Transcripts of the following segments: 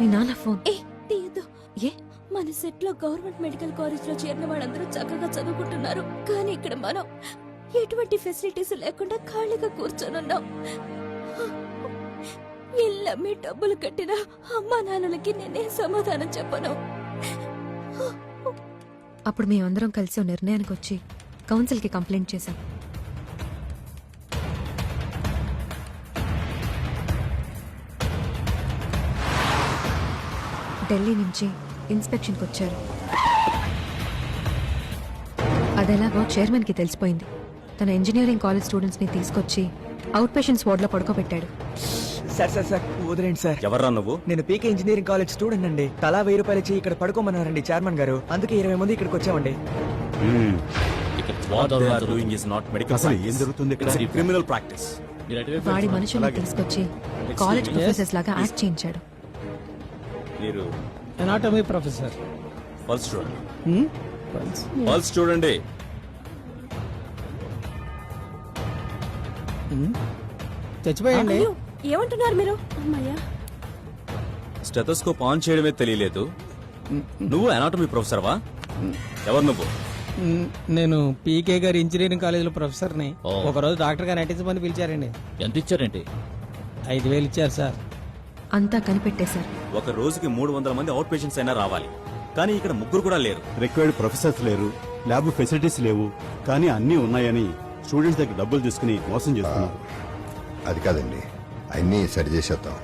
మీ నాన్న ఫోన్. ఏ తీయద్దు. ఏ? మన సెట్ లో గవర్నమెంట్ మెడికల్ కాలేజ్ లో చేరిన వాళ్ళందరూ చక్కగా చదువుకుంటున్నారు, కానీ ఇక్కడ మనం ఎటువంటి ఫెసిలిటీస్ లేకుండా ఖాళీగా కూర్చొనున్నాం. ఇల్లమ్మి డబ్బులు కట్టిన అమ్మా నాన్నలకి నేనే సమాధానం చెప్పను. అప్పుడు మేమందరం కలిసి ఓ నిర్ణయానికి వచ్చి కౌన్సిల్కి కంప్లైంట్ చేశాం. ఢిల్లీ నుంచి ఇన్స్పెక్షన్కి వచ్చారు. అదెలాగో చైర్మన్కి తెలిసిపోయింది. తన ఇంజనీరింగ్ కాలేజ్ స్టూడెంట్స్ని తీసుకొచ్చి అవుట్ పేషెంట్స్ వార్డులో పడుకోబెట్టాడు. సార్ సార్ సార్ వదిలేండి సార్. ఎవర్రా నువ్వు? నేను పీకే ఇంజనీరింగ్ కాలేజ్ స్టూడెంట్ అండి. తలా 1000 రూపాయలు ఇచ్చి ఇక్కడ పడుకోమన్నారండి చైర్మన్ గారు. అందుకే 20 మంది ఇక్కడికి వచ్చామండి. Criminal practice. వాడి మనుషుల్ని తీసుకొచ్చి కాలేజ్ ప్రొఫెసర్స్ లాగా యాక్ట్ చేయించాడు. మీరు ఎనాటమీ ప్రొఫెసర్. పల్స్ చూడండి. పల్స్ చూడండి. చచ్చిపోయండి. ఏమంటున్నారు మీరు? అమ్మయ్యా, స్టెథోస్కోప్ ఆన్ చేయడమే తెలియలేదు. నువ్వు అనాటమీ ప్రొఫెసర్వా? ఎవరు నువ్వు? నేను పీకే గారి ఇంజనీరింగ్ కాలేజీలో ప్రొఫెసర్ని. ఒకరోజు డాక్టర్ గారు నటించమని పిలిచారండి. ఎంత ఇచ్చారేంటి? 5000 ఇచ్చారు సార్. అంతా కనిపెట్టేశారు. ఒక రోజుకి 300 మంది అవుట్ పేషెంట్స్ అయినా రావాలి, కానీ ఇక్కడ ముగ్గురు కూడా లేరు. రిక్వైర్డ్ ప్రొఫెసర్స్ లేరు, ల్యాబ్ ఫెసిలిటీస్ లేవు, కానీ అన్నీ ఉన్నాయని స్టూడెంట్స్ దగ్గర డబ్బులు తీసుకుని మోసం చేస్తున్నారు. అది కాదండి, అన్నీ సరి చేసేద్దాం.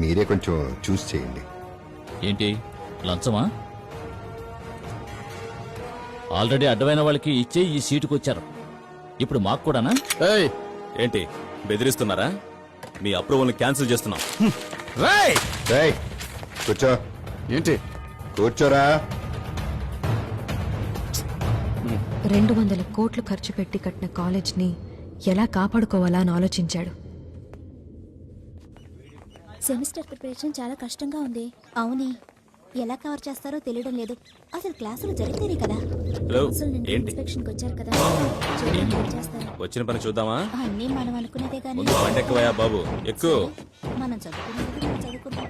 మీరే కొంచెం చూస్ చేయండి. ఏంటి లంచమా? ఆల్రెడీ అడ్డమైన వాళ్ళకి ఇచ్చే ఈ సీటుకు వచ్చారు, ఇప్పుడు మాకు కూడానా? ఏంటి బెదిరిస్తున్నారా? మీ అప్రూవల్ క్యాన్సిల్ చేస్తున్నాం. రేయ్, కూర్చో. ఏంటి? కూర్చోరా. 200 కోట్లు ఖర్చు పెట్టి కట్టిన కాలేజ్ని ఎలా కాపాడుకోవాలా అని ఆలోచించాడు. సెమిస్టర్ ప్రిపరేషన్ చాలా కష్టంగా ఉంది. అవునే, ఎలా కవర్ చేస్తారో తెలియడం లేదు. అసలు క్లాసులు జరిగితేనే కదా. హలో, ఏంటి? ఇన్స్పెక్షన్కి వచ్చారు కదా, చూడండి ఏం చేస్తారు. వచ్చిన పని చూద్దామా? అన్నీ మనం అనుకునేదే కానీ ముందు బండి ఎక్కువయా బాబు, ఎక్కువ. మనం చదువుకునేది మనం చదువుకుంటాం.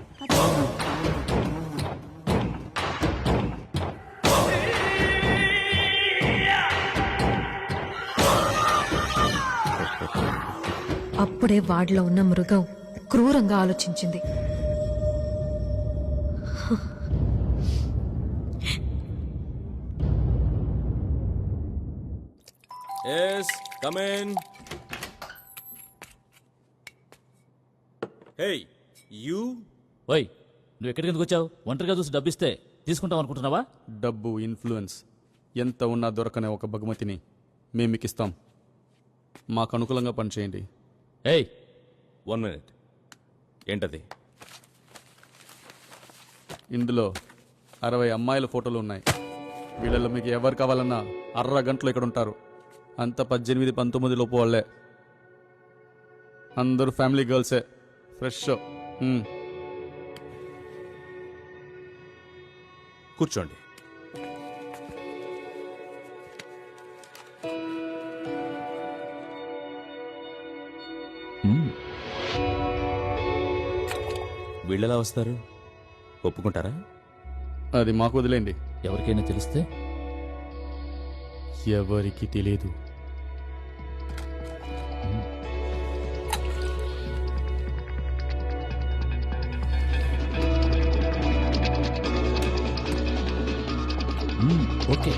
అప్పుడే వాడిలో ఉన్న మృగం క్రూరంగా ఆలోచించింది. Yes, come in. Hey, you. ఓయ్, నువ్వు ఎక్కడికి ఎందుకు వచ్చావు? ఒంటరిగా చూసి డబ్బిస్తే తీసుకుంటాం అనుకుంటున్నావా? డబ్బు, ఇన్ఫ్లుయెన్స్ ఎంత ఉన్నా దొరకనే ఒక బహుమతిని మేము మీకు ఇస్తాం. మాకు అనుకూలంగా పనిచేయండి. ఏయ్, 1 minute. ఏంటది? ఇందులో 60 అమ్మాయిల ఫోటోలు ఉన్నాయి. వీళ్ళలో మీకు ఎవరు కావాలన్నా 1/2 గంటలో ఇక్కడ ఉంటారు. అంత 18-19 లోపు వాళ్ళే. అందరూ ఫ్యామిలీ గర్ల్సే. ఫ్రెష్. కూర్చోండి. వీళ్ళెలా వస్తారు? ఒప్పుకుంటారా? అది మాకు వదిలేండి. ఎవరికైనా తెలిస్తే? ఎవరికి తెలియదు. ఓకే.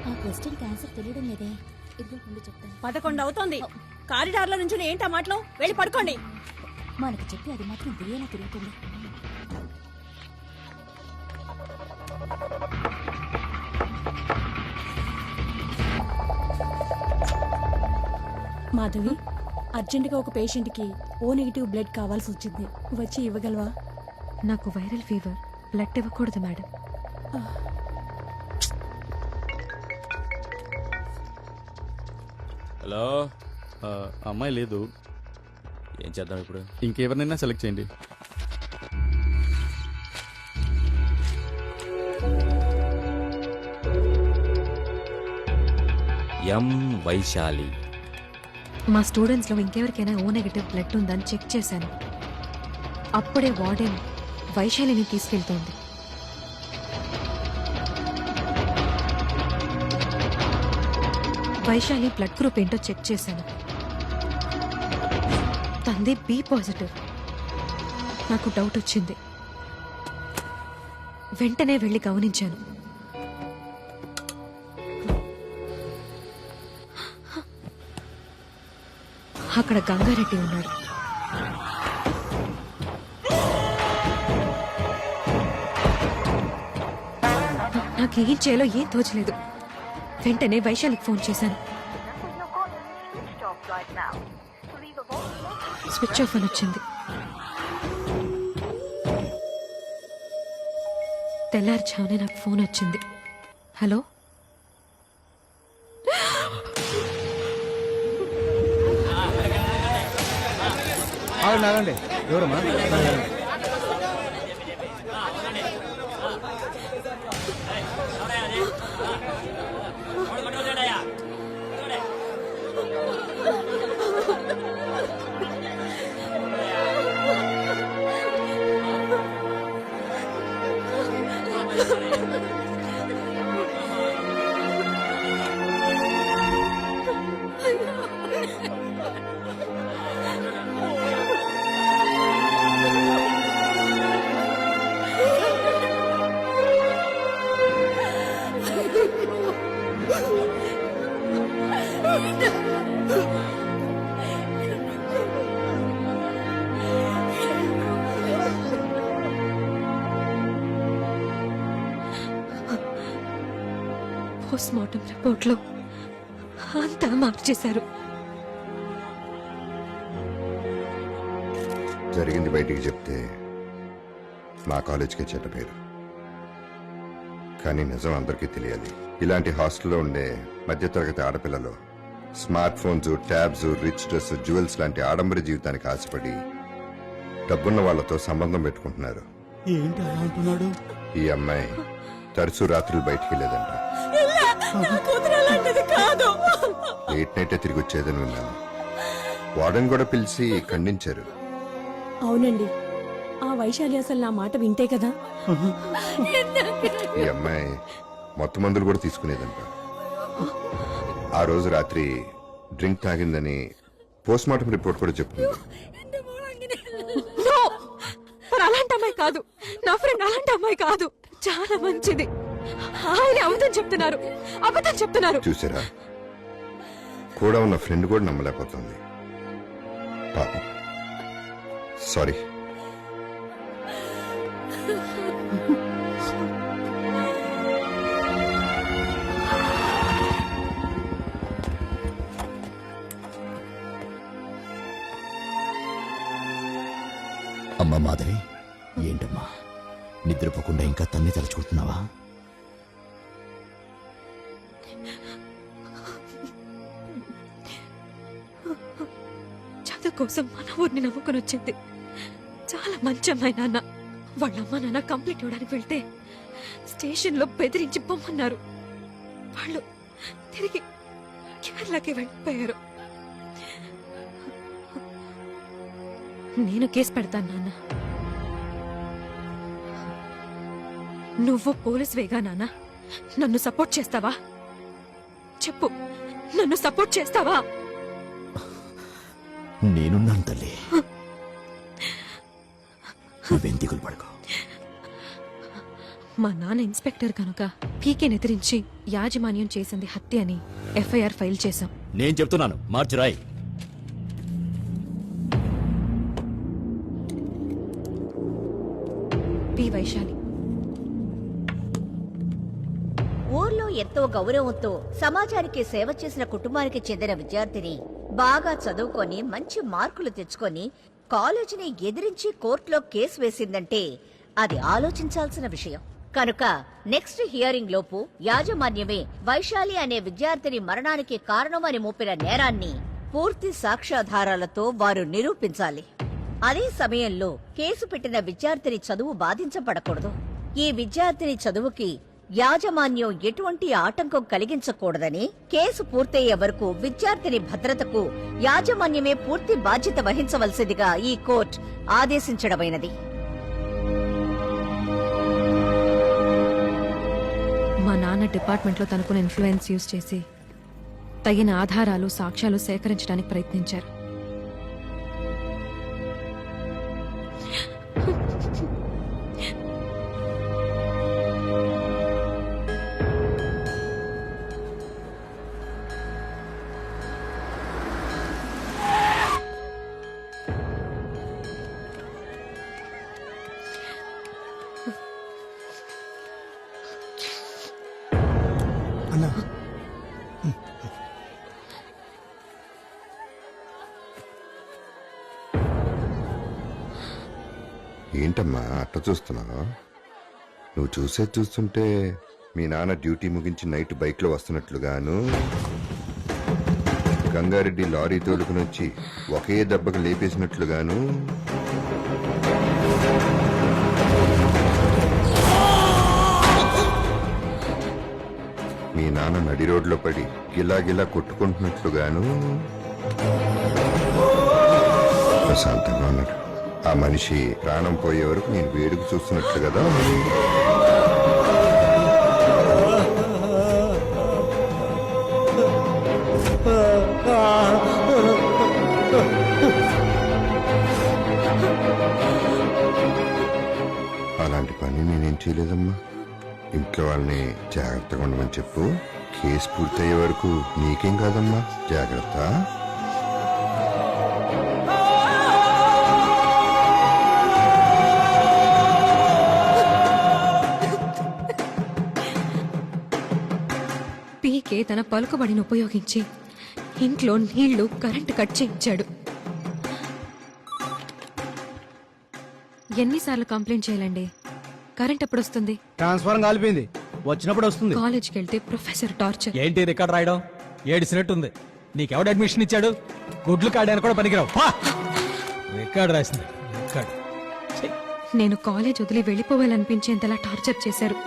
ఆ క్వశ్చన్ ఆన్సర్ తెలియడం లేదే. ఇదిగో ముందు చెప్తాను. 11 అవుతోంది. కారిడార్లో నుంచి ఏంటా మాటలు? వెళ్ళి పడుకోండి. మనకి చెప్పి అది మాత్రం బిర్యానీ తిరుగుతుంది. మాధవి, అర్జెంటుగా ఒక పేషెంట్కి O- బ్లడ్ కావాల్సి వచ్చింది. వచ్చి ఇవ్వగలవా? నాకు వైరల్ ఫీవర్, బ్లడ్ ఇవ్వకూడదు మేడం. హలో, అమ్మాయి లేదు. ఏం చేద్దాం ఇప్పుడు? ఇంకెవరినైనా సెలెక్ట్ చేయండి. ఎం వైశాలి. మా స్టూడెంట్స్లో ఇంకెవరికైనా ఓ నెగటివ్ బ్లడ్ ఉందని చెక్ చేశాను. అప్పుడే వార్డెన్ వైశాలిని తీసుకెళ్తోంది. వైశాలి బ్లడ్ గ్రూప్ ఏంటో చెక్ చేశాను. తంది బి పాజిటివ్. నాకు డౌట్ వచ్చింది. వెంటనే వెళ్ళి గమనించాను. అక్కడ గంగారెడ్డి ఉన్నాడు. నాకేం చేయాలో ఏం తోచలేదు. వెంటనే వైశాలికి ఫోన్ చేశాను. స్విచ్ ఆఫ్ అని వచ్చింది. తెల్లారుజామునే నాకు ఫోన్ వచ్చింది. హలో, ఆగండి. ఎవరమ్మా? పోస్ట్ మార్టం రిపోర్ట్లో అంతా మార్చేశారు. జరిగింది బయటికి చెప్తే మా కాలేజ్కి చెడ్డ పేరు. కానీ నిజం అందరికీ తెలియాలి. ఇలాంటి హాస్టల్లో ఉండే మధ్యతరగతి ఆడపిల్లలు smart phones, tabs, rich dress, jewels లాంటి ఆడంబర జీవితానికి ఆశపడి డబ్బున్న వాళ్లతో సంబంధం పెట్టుకుంటున్నారు. ఏంటి అలా అంటున్నాడు? ఈ అమ్మాయి తరచూ రాత్రులు బయటికి వెళ్ళేదంట. లేట్ నైటే తిరిగి వచ్చేదని విన్నాను. వార్డెన్ కూడా పిలిచి ఖండించారు. అవునండి, ఆ వైశాలి అసలు నా మాట వింటే కదా. ఈ అమ్మాయి మొత్తం మందులు కూడా తీసుకునేదంట. ఆ రోజు రాత్రి డ్రింక్ తాగిందని పోస్ట్ మార్టం రిపోర్ట్ కూడా చెప్తుంది. No! తను అలాంటి అమ్మాయి కాదు. నా ఫ్రెండ్ అలాంటి అమ్మాయి కాదు. చాలా మంచిది. ఆయన అబద్ధం చెప్తున్నారు. చూసారా, కూడా ఉన్న ఫ్రెండ్ కూడా నమ్మలేకపోతుంది. పాపం. సారీ. అమ్మా మాధవి, ఏంటమ్మా నిద్రపోకుండా ఇంకా తన్ని తలుచుకుంటున్నావా? చదువు కోసం మన ఊరిని నమ్ముకుని వచ్చింది. చాలా మంచి అమ్మాయి నాన్న. వాళ్ళమ్మ నాన్న కంప్లీట్ ఇవ్వడానికి వెళ్తే స్టేషన్లో బెదిరించి పొమ్మన్నారు. వాళ్ళు తిరిగి కేరళకి వెళ్ళిపోయారు. నేను కేసు పెడతాను నాన్న. నువ్వు పోలీసువేగా నాన్న. నన్ను సపోర్ట్ చేస్తావా? చెప్పు, నన్ను సపోర్ట్ చేస్తావా? నేనున్నాను తల్లి, నువ్వేం దిగులు పడకు. మా నాన్న ఇన్స్పెక్టర్ కనుక పీకేని ఎదిరించి యాజమాన్యం చేసింది హత్య అని ఎఫ్ఐఆర్ ఫైల్ చేశాం. నేను చెప్తున్నాను, మార్చి రాయ్. పి వైశాలి. ఊర్లో ఎంతో గౌరవంతో సమాజానికి సేవ చేసిన కుటుంబానికి చెందిన విద్యార్థిని బాగా చదువుకొని మంచి మార్కులు తెచ్చుకొని కాలేజీని ఎదిరించి కోర్టులో కేసు వేసిందంటే అది ఆలోచించాల్సిన విషయం. కనుక నెక్స్ట్ హియరింగ్ లోపు యాజమాన్యమే వైశాలి అనే విద్యార్థిని మరణానికి కారణమని మోపిన నేరాన్ని పూర్తి సాక్ష్యాధారాలతో వారు నిరూపించాలి. అదే సమయంలో కేసు పెట్టిన విద్యార్థిని చదువు బాధించబడకూడదు. ఈ విద్యార్థిని చదువుకి యాజమాన్యం ఎటువంటి ఆటంకం కలిగించకూడదని కేసు పూర్తయ్యే వరకు విద్యార్థిని భద్రతకు యాజమాన్యమే పూర్తి బాధ్యత వహించవలసిందిగా ఈ కోర్టు ఆదేశించడమైనది. మా నాన్న డిపార్ట్మెంట్లో తనకున్న ఇన్ఫ్లుయెన్స్ యూజ్ చేసి తగిన ఆధారాలు సాక్ష్యాలు సేకరించడానికి ప్రయత్నించారు. ఏంటమ్మా అట్ట చూస్తున్నావు? నువ్వు చూస్తుంటే మీ నాన్న డ్యూటీ ముగించి నైట్ బైక్లో వస్తున్నట్లుగాను, గంగారెడ్డి లారీ తోలుకుని వచ్చి ఒకే దెబ్బకు లేపేసినట్లుగాను, మీ నాన్న నడి రోడ్లో పడి గిలా కొట్టుకుంటున్నట్లుగాను ప్రశాంతంగా ఉన్నాడు. ఆ మనిషి ప్రాణం పోయే వరకు నేను వేడుకు చూస్తున్నట్లు కదా. అలాంటి పని నేనేం చేయలేదమ్మా. ఇంట్లో వాళ్ళని జాగ్రత్తగా ఉండమని చెప్పు. కేసు పూర్తయ్యే వరకు నీకేం కాదమ్మా, జాగ్రత్త. పీకే తన పలుకుబడిని ఉపయోగించి ఇంట్లో నీళ్లు కరెంటు కట్ చేయించాడు. ఎన్నిసార్లు కంప్లైంట్ చేయాలండి? కరెంట్ ఎప్పుడు వస్తుంది? ట్రాన్స్ఫారం కాలిపోయింది, వచ్చినప్పుడు వస్తుంది. కాలేజ్కి వెళ్తే ప్రొఫెసర్ టార్చర్. ఏంటి రికార్డ్ రాయడం? ఏడిసినట్టుంది. నీకెవడు అడ్మిషన్ ఇచ్చాడు? గుడ్లు కాడానికి కూడా పనికిరావు. రికార్డ్ రాసింది, రికార్డ్. నేను కాలేజ్ వదిలి వెళ్ళిపోవాలనిపించేంతలా టార్చర్ చేశారు.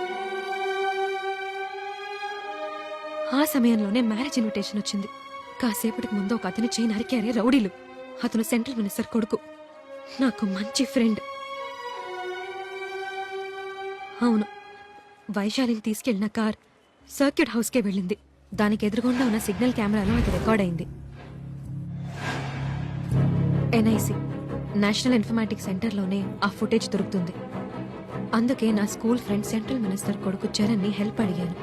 ఆ సమయంలోనే మ్యారేజ్ ఇన్విటేషన్ వచ్చింది. కాసేపటికి ముందు ఒక అతని చేయి నరికారే రౌడీలు. అతను సెంట్రల్ మినిస్టర్ కొడుకు, నాకు మంచి ఫ్రెండ్. అవును, వైశాలిని తీసుకెళ్లిన కార్ సర్క్యూట్ హౌస్కే వెళ్ళింది. దానికి ఎదురుగుండా ఉన్న సిగ్నల్ కెమెరాలో అది రికార్డ్ అయింది. ఎన్ఐసి నేషనల్ ఇన్ఫర్మాటిక్స్ సెంటర్లోనే ఆ ఫుటేజ్ దొరుకుతుంది. అందుకే నా స్కూల్ ఫ్రెండ్ సెంట్రల్ మినిస్టర్ కొడుకు చరణ్ని హెల్ప్ అడిగాను.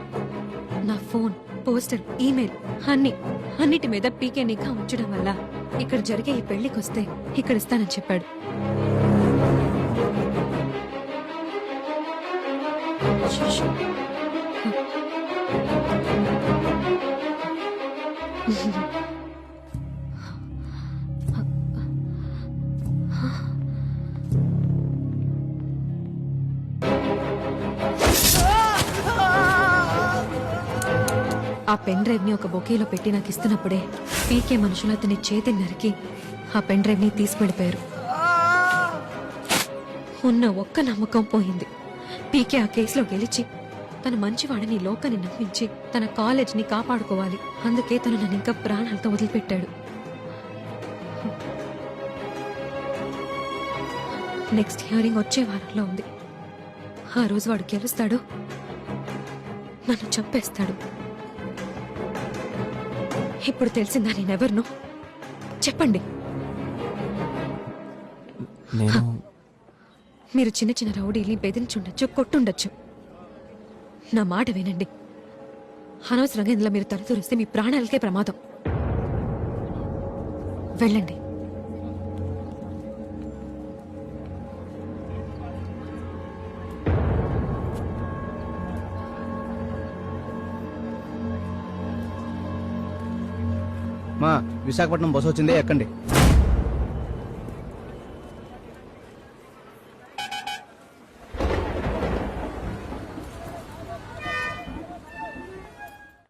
నా ఫోన్, పోస్టర్, ఈమెయిల్ అన్నిటి మీద పీకే నిఘా ఉంచడం వల్ల ఇక్కడ జరిగే ఈ పెళ్లికొస్తే ఇక్కడ ఇస్తానని చెప్పాడు. ఆ పెన్ డ్రైవ్ ని ఒక బొకేలో పెట్టి నాకు ఇస్తున్నప్పుడే పీకే మనుషులు అతని చేతిని నరికి ఆ పెన్ డ్రైవ్ ని తీసుకెళ్లిపోయారు. ఉన్న ఒక్క నమ్మకం పోయింది. పీకే ఆ కేసులో గెలిచి తన మంచివాడని లోకాన్ని నమ్మించి తన కాలేజ్ ని కాపాడుకోవాలి. అందుకే తను నన్ను ఇంకా ప్రాణాలతో వదిలిపెట్టాడు. నెక్స్ట్ హియరింగ్ వచ్చే వారంలో ఉంది. ఆ రోజు వాడు గెలుస్తాడు, నన్ను చంపేస్తాడు. ఇప్పుడు తెలిసిందా నేనెవరినో? చెప్పండి. మీరు చిన్న చిన్న రౌడీని బెదిరించుండొచ్చు, కొట్టుండొచ్చు. నా మాట వినండి. అనవసరంగా ఇందులో మీరు తలదూరిస్తే మీ ప్రాణాలకే ప్రమాదం. వెళ్ళండి. విశాఖపట్నం బస్సు వచ్చింది, ఎక్కండి.